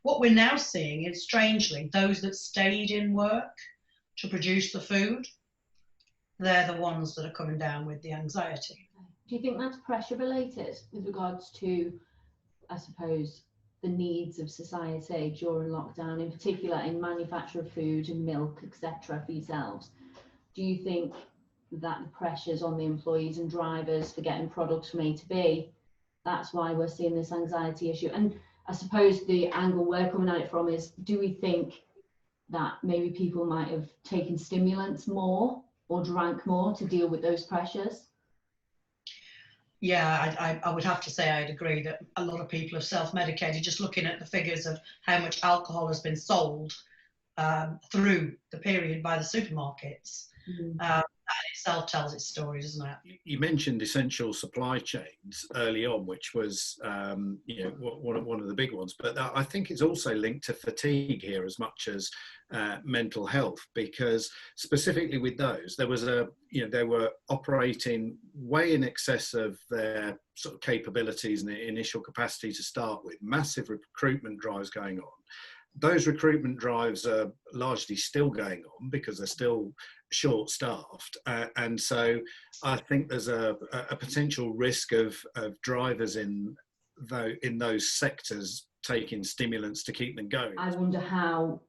what we're now seeing is, strangely, those that stayed in work to produce the food, they're the ones that are coming down with the anxiety. Do you think that's pressure related with regards to, I suppose, the needs of society during lockdown, in particular in manufacture of food and milk, etc., for yourselves? Do you think that the pressures on the employees and drivers for getting products from A to B, that's why we're seeing this anxiety issue? And I suppose the angle we're coming at it from is, do we think that maybe people might have taken stimulants more or drank more to deal with those pressures? Yeah, I would have to say I'd agree that a lot of people have self-medicated. Just looking at the figures of how much alcohol has been sold through the period by the supermarkets, that itself tells its story, doesn't it? You mentioned essential supply chains early on, which was one of the big ones, but I think it's also linked to fatigue here as much as mental health, because specifically with those, there was they were operating way in excess of their sort of capabilities and initial capacity to start with. Massive recruitment drives going on. Those recruitment drives are largely still going on because they're still short-staffed, and so I think there's a potential risk of drivers in those sectors taking stimulants to keep them going. I wonder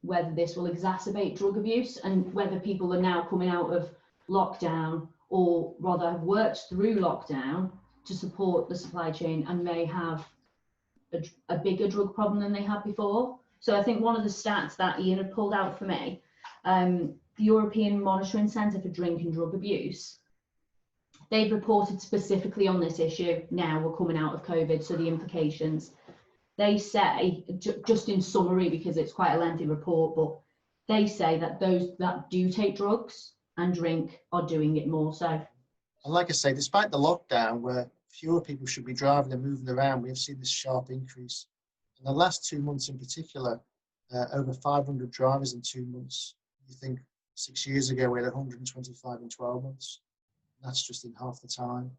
whether this will exacerbate drug abuse, and whether people are now coming out of lockdown, or rather have worked through lockdown to support the supply chain, and may have a bigger drug problem than they had before. So I think one of the stats that Ian had pulled out for me, the European Monitoring Centre for Drink and Drug Abuse, they've reported specifically on this issue. Now we're coming out of COVID, so the implications. They say, just in summary, because it's quite a lengthy report, but they say that those that do take drugs and drink are doing it more so. And like I say, despite the lockdown, where fewer people should be driving and moving around, we have seen this sharp increase. In the last 2 months in particular, over 500 drivers in 2 months. You think 6 years ago we had 125 in 12 months. That's just in half the time.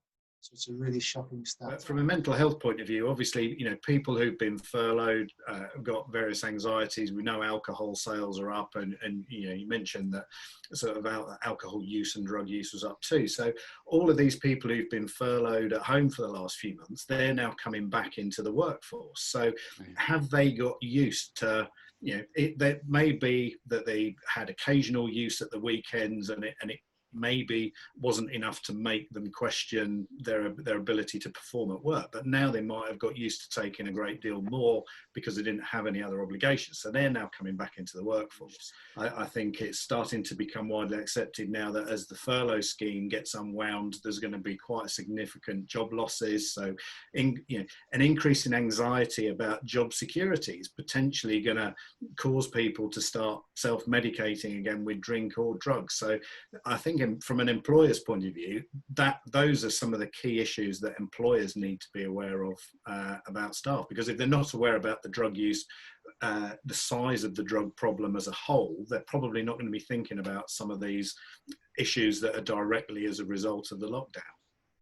So it's a really shocking stat. From a mental health point of view, obviously, people who've been furloughed have got various anxieties. We know alcohol sales are up, and you mentioned that sort of alcohol use and drug use was up too. So all of these people who've been furloughed at home for the last few months, they're now coming back into the workforce. So have they got used to, it may be that they had occasional use at the weekends, and it maybe wasn't enough to make them question their ability to perform at work, but now they might have got used to taking a great deal more because they didn't have any other obligations, so they're now coming back into the workforce. I think it's starting to become widely accepted now that as the furlough scheme gets unwound, there's going to be quite significant job losses, so an increase in anxiety about job security is potentially going to cause people to start self-medicating again with drink or drugs. So I think from an employer's point of view, those are some of the key issues that employers need to be aware of about staff, because if they're not aware about the drug use, the size of the drug problem as a whole, they're probably not going to be thinking about some of these issues that are directly as a result of the lockdown.